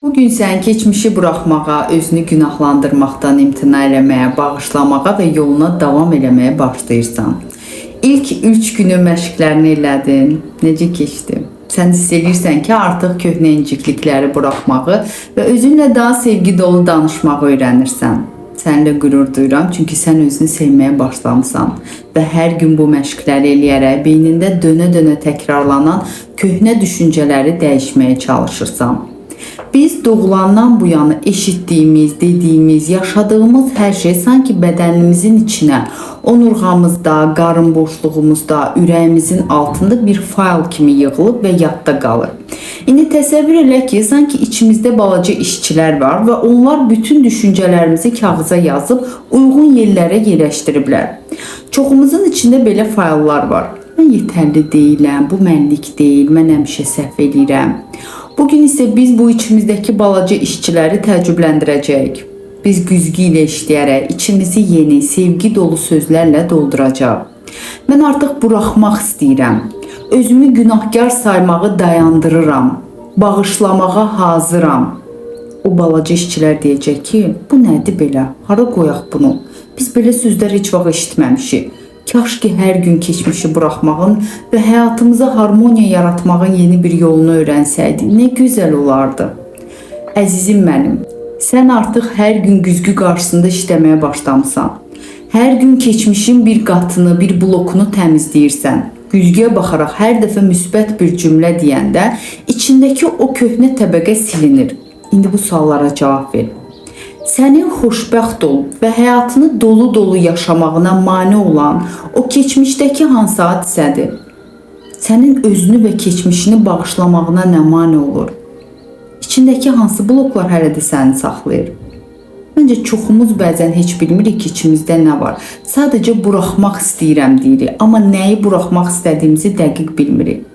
Bugün sən keçmişi buraxmağa, özünü günahlandırmaqdan imtina eləməyə, bağışlamağa və yoluna davam eləməyə başlayırsan. İlk 3 günü məşqlərini elədin. Necə keçdi? Sən hiss edirsən ki, artıq köhnə inciklikləri buraxmağı və özünlə daha sevgi dolu danışmağı öyrənirsən. Səninlə qürur duyuram, çünki sən özünü sevməyə başlamısan və hər gün bu məşqləri eləyərək beynində dönə-dönə təkrarlanan köhnə düşüncələri dəyişməyə çalışırsan. Biz doğulandan bu yana eşitdiyimiz, dediyimiz, yaşadığımız hər şey sanki bədənimizin içinə, onurğamızda, qarın boşluğumuzda, ürəyimizin altında bir fayl kimi yığılıb və yadda qalır. İndi təsəvvür elə ki, sanki içimizdə balaca işçilər var və onlar bütün düşüncələrimizi kağıza yazıb uyğun yerlərə yerləşdiriblər. Çoxumuzun içində belə fayllar var. Mən yetərli deyiləm, bu mənlik deyil, mən həmişə səhv eləyirəm. Bugün isə biz bu içimizdəki balaca işçiləri təəccübləndirəcəyik. Biz güzgü ilə işləyərək içimizi yeni, sevgi dolu sözlərlə dolduracaq. Mən artıq buraxmaq istəyirəm. Özümü günahkar saymağı dayandırıram. Bağışlamağa hazıram. O balaca işçilər deyəcək ki, bu nədir belə? Hara qoyaq bunu? Biz belə sözlər heç vaxt eşitməmişik. Kaş ki hər gün keçmişi buraxmağın və həyatımıza harmoniya yaratmağın yeni bir yolunu öyrənsəydik, nə gözəl olardı. Əzizim mənim, sən artıq hər gün güzgü qarşısında işləməyə başlamısan. Hər gün keçmişin bir qatını, bir blokunu təmizləyirsən. Güzgüyə baxaraq hər dəfə müsbət bir cümlə deyəndə içindəki o köhnə təbəqə silinir. İndi bu suallara cavab ver. Sənin xoşbəxt olub və həyatını dolu-dolu yaşamağına mane olan o keçmişdəki hansı hadisədir? Sənin özünü və keçmişini bağışlamağına nə mane olur? İçindəki hansı bloklar hələ də səni saxlayır? Məncə çoxumuz bəzən heç bilmirik ki, içimizdə nə var. Sadəcə buraxmaq istəyirəm deyirik, amma nəyi buraxmaq istədiyimizi dəqiq bilmirik.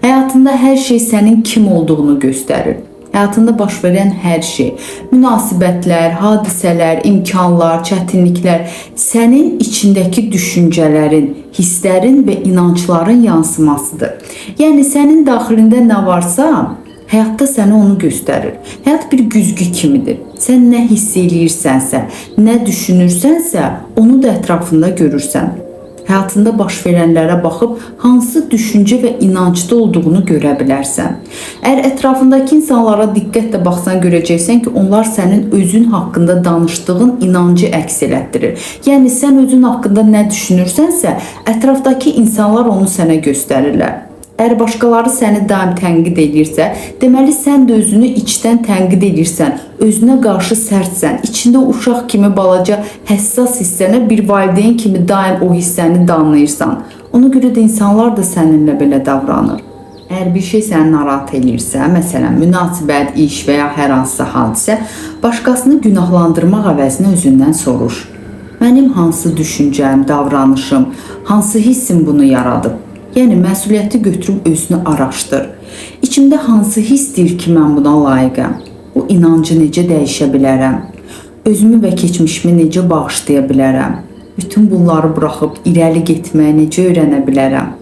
Həyatında hər şey sənin kim olduğunu göstərir. Həyatında baş verən hər şey, münasibətlər, hadisələr, imkanlar, çətinliklər sənin içindəki düşüncələrin, hisslərin və inancların yansımasıdır. Yəni sənin daxilində nə varsa, həyatda sənə onu göstərir. Həyat bir güzgü kimidir. Sən nə hiss eləyirsənsə, nə düşünürsənsə, onu da ətrafında görürsən. Həyatında baş verənlərə baxıb hansı düşüncə və inancda olduğunu görə bilərsən. Əgər ətrafındakı insanlara diqqətlə baxsan görəcəksən ki, onlar sənin özün haqqında danışdığın inancı əks elətdirir. Yəni sən özün haqqında nə düşünürsənsə, ətrafdakı insanlar onu sənə göstərirlər. Əgər başqaları səni daim tənqid edirsə, deməli sən də özünü içdən tənqid edirsən, özünə qarşı sərtsən, içində uşaq kimi balaca həssas hissənə bir valideyn kimi daim o hissəni danlayırsan. Ona görə də insanlar da səninlə belə davranır. Əgər bir şey səni narahat edirsə, məsələn, münasibət, iş və ya hər hansısa hadisə, başqasını günahlandırmaq əvəzinə özündən soruş. Mənim hansı düşüncəm, davranışım, hansı hissim bunu yaradıb? Yəni məsuliyyəti götürüb özünü araşdır. İçimdə hansı hissdir ki, mən buna layiqəm? Bu inancı necə dəyişə bilərəm? Özümü və keçmişimi necə bağışlaya bilərəm? Bütün bunları buraxıb irəli getməyi necə öyrənə bilərəm?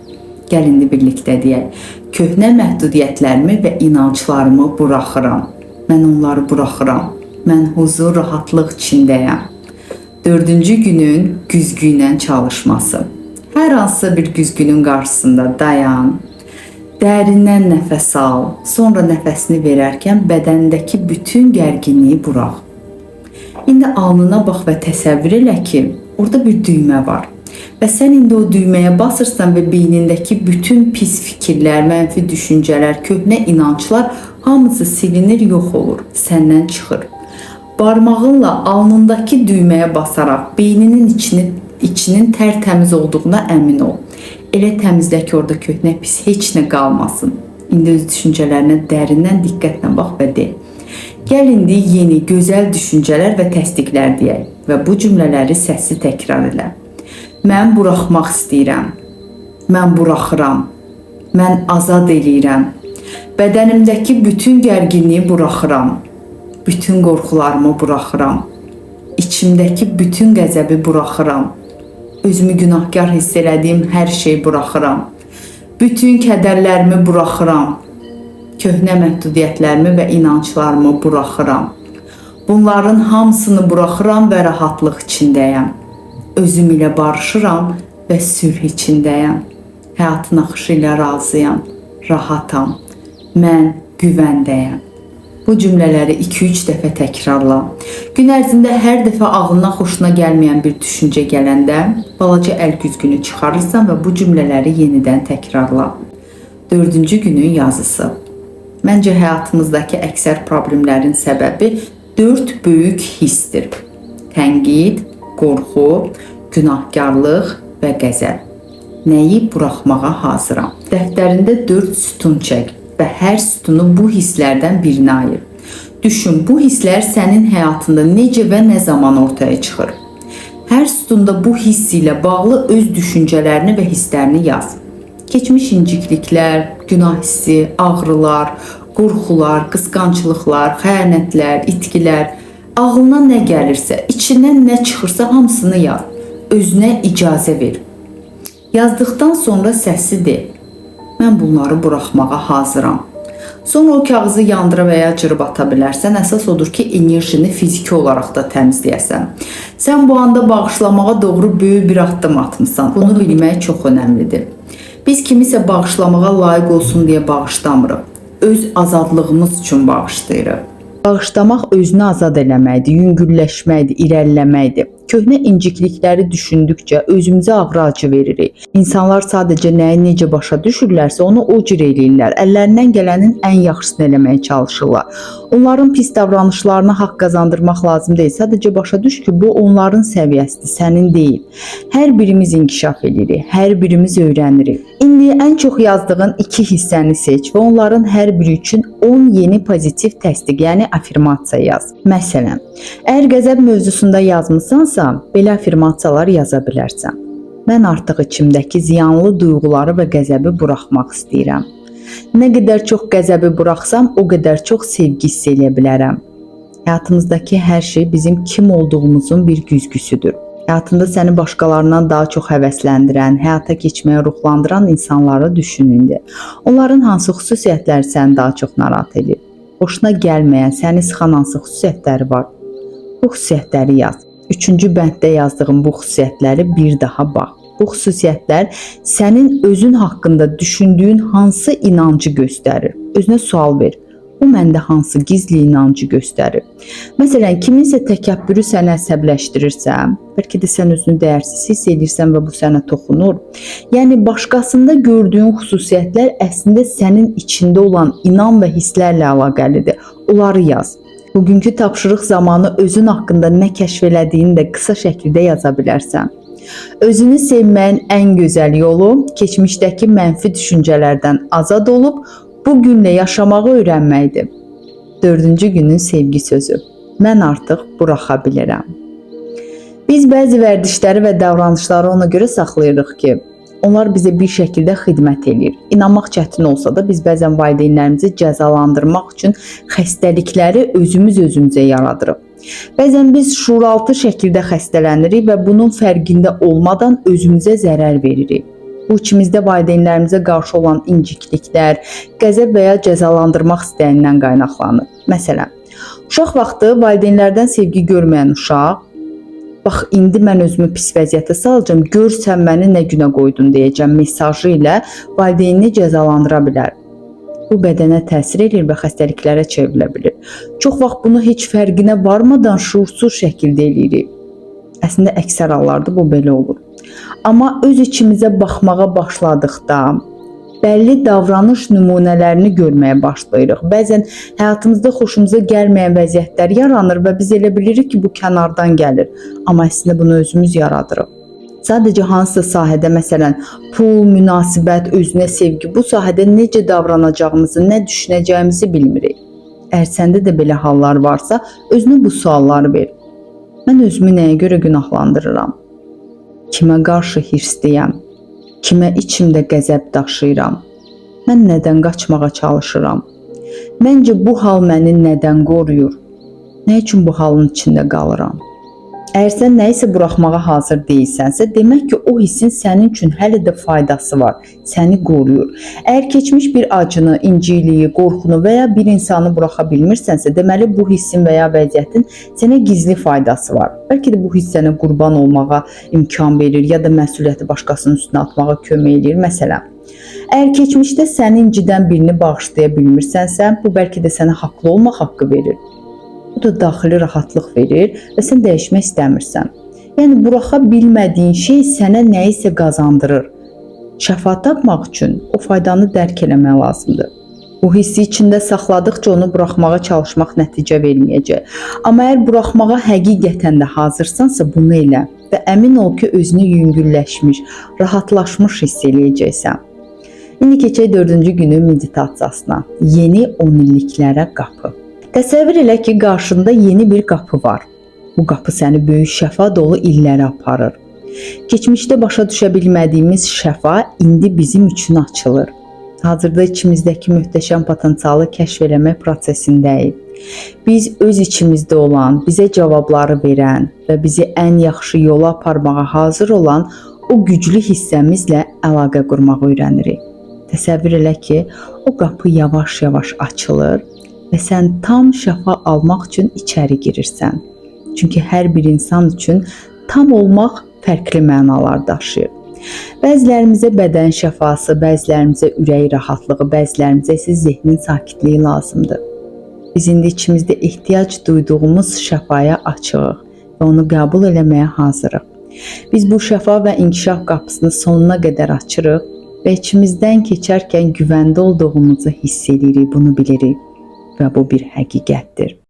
Gəl indi birlikdə deyək. Köhnə məhdudiyyətlərimi və inanclarımı buraxıram. Mən onları buraxıram. Mən huzur, rahatlıq içindəyəm. 4-cü günün güzgü ilə çalışması. Hər hansısa bir güzgünün qarşısında dayan, dərindən nəfəs al, sonra nəfəsini verərkən bədənindəki bütün gərginliyi burax. İndi alnına bax və təsəvvür elə ki, orada bir düymə var. Və sən indi o düyməyə basırsan və beynindəki bütün pis fikirlər, mənfi düşüncələr, köhnə inanclar hamısı silinir, yox olur, səndən çıxır. Barmağınla alnındakı düyməyə basaraq beyninin içinin tərtəmiz olduğuna əmin ol. Elə təmizlə ki, orada köhnə pis heç nə qalmasın. İndi öz düşüncələrinə dərindən diqqətlə bax və de. Gəl indi yeni, gözəl düşüncələr və təsdiqlər deyək və bu cümlələri səsli təkrar elə. Mən buraxmaq istəyirəm. Mən buraxıram. Mən azad eləyirəm. Bədənimdəki bütün gərginliyi buraxıram. Bütün qorxularımı buraxıram. İçimdəki bütün qəzəbi buraxıram. Özümü günahkar hiss elədiyim hər şeyi buraxıram. Bütün kədərlərimi buraxıram. Köhnə məhdudiyyətlərimi və inanclarımı buraxıram. Bunların hamısını buraxıram və rahatlıq içindəyəm. Özüm ilə barışıram və sülh içindəyəm. Həyatın axışı ilə razıyam, rahatam. Mən güvəndəyəm. Bu cümlələri 2-3 dəfə təkrarla. Gün ərzində hər dəfə ağlına xoşuna gəlməyən bir düşüncə gələndə balaca əl güzgünü çıxarırsan və bu cümlələri yenidən təkrarla. 4-cü günün yazısı. Məncə həyatımızdakı əksər problemlərin səbəbi 4 böyük hissdir. Tənqid, qorxu, günahkarlıq və qəzəb. Nəyi buraxmağa hazıram? Dəftərində 4 sütun çək və hər sütunu bu hisslərdən birinə ayır. Düşün, bu hisslər sənin həyatında necə və nə zaman ortaya çıxır? Hər sütunda bu hiss ilə bağlı öz düşüncələrini və hisslərini yaz. Keçmiş incikliklər, günah hissi, ağrılar, qorxular, qısqanclıqlar, xəyanətlər, itkilər, ağlına nə gəlirsə, içindən nə çıxırsa hamısını yaz. Özünə icazə ver. Yazdıqdan sonra səsli de. Mən bunları buraxmağa hazıram. Sonra o kağızı yandıra və ya cırıb ata bilərsən. Əsas odur ki, enerjini fiziki olaraq da təmizləyəsən. Sən bu anda bağışlamağa doğru böyük bir addım atmısan. Bunu bilmək çox önəmlidir. Biz kimisə bağışlamağa layiq olsun deyə bağışlamırıq. Öz azadlığımız üçün bağışlayırıq. Bağışlamaq özünü azad eləməkdir, yüngülləşməkdir, irəliləməkdir. Köhnə inciklikləri düşündükcə özümüzə ağrı acı veririk. İnsanlar sadəcə nəyi necə başa düşürlərsə onu o cür eləyirlər. Əllərindən gələnin ən yaxşısını eləməyə çalışırlar. Onların pis davranışlarına haqq qazandırmaq lazım deyil. Sadəcə başa düş ki, bu onların səviyyəsidir, sənin deyil. Hər birimiz inkişaf edirik, hər birimiz öyrənirik. İndi ən çox yazdığın 2 hissəni seç və onların hər biri üçün 10 yeni pozitiv təsdiq, yəni afirmasiya yaz. Məsələn, əgər qəzəb mövzusunda yazmısansa, belə afirmasiyalar yaza bilərsən. Mən artıq içimdəki ziyanlı duyğuları və qəzəbi buraxmaq istəyirəm. Nə qədər çox qəzəbi buraxsam, o qədər çox sevgi hiss edə bilərəm. Həyatımızdakı hər şey bizim kim olduğumuzun bir güzgüsüdür. Həyatında səni başqalarından daha çox həvəsləndirən, həyata keçməyə ruhlandıran insanları düşün indi. Onların hansı xüsusiyyətləri səni daha çox narahat edir? Xoşuna gəlməyən, səni sıxan hansı xüsusiyyətləri var? Bu xüsusiyyətləri yaz. 3-cü bənddə yazdığım bu xüsusiyyətləri bir daha bax. Bu xüsusiyyətlər sənin özün haqqında düşündüyün hansı inancı göstərir? Özünə sual ver. Bu məndə hansı gizli inancı göstərir? Məsələn, kiminsə təkəbbürü səni əsəbləşdirirsə, bəlkə də sən özünü dəyərsiz hiss edirsən və bu sənə toxunur. Yəni, başqasında gördüyün xüsusiyyətlər əslində sənin içində olan inan və hisslərlə əlaqəlidir. Onları yaz. Bugünkü tapşırıq zamanı özün haqqında nə kəşf elədiyini də qısa şəkildə yaza bilərsən. Özünü sevməyin ən gözəl yolu keçmişdəki mənfi düşüncələrdən azad olub, bugünlə yaşamağı öyrənməkdir. 4-cü günün sevgi sözü. Mən artıq buraxa bilirəm. Biz bəzi vərdişləri və davranışları ona görə saxlayırıq ki, onlar bizə bir şəkildə xidmət edir. İnanmaq çətin olsa da biz bəzən valideynlərimizi cəzalandırmaq üçün xəstəlikləri özümüzə yaradırıq. Bəzən biz şuuraltı şəkildə xəstələnirik və bunun fərqində olmadan özümüzə zərər veririk. Bu içimizdə valideynlərimizə qarşı olan incikliklər, qəzəb və ya cəzalandırmaq istəyindən qaynaqlanır. Məsələn, uşaq vaxtı valideynlərdən sevgi görməyən uşaq, bax indi mən özümü pis vəziyyətə salacağam, gör sən məni nə günə qoydun deyəcəm mesajı ilə valideynini cəzalandıra bilər. Bu bədənə təsir edir və xəstəliklərə çevrilə bilir. Çox vaxt bunu heç fərqinə varmadan şuursuz şəkildə eləyirik. Əslində əksər hallarda bu belə olur. Amma öz içimizə baxmağa başladıqda bəlli davranış nümunələrini görməyə başlayırıq. Bəzən həyatımızda xoşumuza gəlməyən vəziyyətlər yaranır və biz elə bilirik ki, bu kənardan gəlir. Amma əslində bunu özümüz yaradırıq. Sadəcə hansısa sahədə, məsələn, pul, münasibət, özünə sevgi, bu sahədə necə davranacağımızı, nə düşünəcəyimizi bilmirik. Əgər səndə də belə hallar varsa, özünə bu sualları ver. Mən özümü nəyə görə günahlandırıram? Kimə qarşı hirsliyəm? Kimə içimdə qəzəb daşıyıram? Mən nədən qaçmağa çalışıram? Məncə bu hal məni nədən qoruyur? Nə üçün bu halın içində qalıram? Əgər sən nə isə buraxmağa hazır deyilsənsə, demək ki, o hissin sənin üçün hələ də faydası var, səni qoruyur. Əgər keçmiş bir acını, incikliyi, qorxunu və ya bir insanı buraxa bilmirsənsə, deməli bu hissin və ya vəziyyətin sənə gizli faydası var. Bəlkə də bu hiss sənə qurban olmağa imkan verir ya da məsuliyyəti başqasının üstünə atmağa kömək edir. Məsələn, əgər keçmişdə səni incidən birini bağışlaya bilmirsənsə, bu bəlkə də sənə haqlı olmaq haqqı verir. Bu da daxili rahatlıq verir və sən dəyişmək istəmirsən. Yəni buraxa bilmədiyin şey sənə nə isə qazandırır. Şəfa tapmaq üçün o faydanı dərk eləmək lazımdır. Bu hissi içində saxladıqca onu buraxmağa çalışmaq nəticə verməyəcək. Amma əgər buraxmağa həqiqətən də hazırsansa, bunu elə və əmin ol ki, özünü yüngülləşmiş, rahatlaşmış hiss eləyəcəksən. İndi keçək 4-cü günün meditasiyasına. Yeni 10 illiklərə qapı. Təsəvvür elə ki, qarşında yeni bir qapı var. Bu qapı səni böyük şəfa dolu illərə aparır. Keçmişdə başa düşə bilmədiyimiz şəfa indi bizim üçün açılır. Hazırda içimizdəki möhtəşəm potensialı kəşf eləmək prosesindəyik. Biz öz içimizdə olan, bizə cavabları verən və bizi ən yaxşı yola aparmağa hazır olan o güclü hissəmizlə əlaqə qurmağı öyrənirik. Təsəvvür elə ki, o qapı yavaş-yavaş açılır və sən tam şəfa almaq üçün içəri girirsən. Çünki hər bir insan üçün tam olmaq fərqli mənalar daşıyır. Bəzilərimizə bədən şəfası, bəzilərimizə ürək rahatlığı, bəzilərimizə isə zehnin sakitliyi lazımdır. Biz indi içimizdə ehtiyac duyduğumuz şəfaya açığıq və onu qəbul eləməyə hazırıq. Biz bu şəfa və inkişaf qapısını sonuna qədər açırıq və içimizdən keçərkən güvəndə olduğumuzu hiss edirik, bunu bilirik və bu bir həqiqətdir.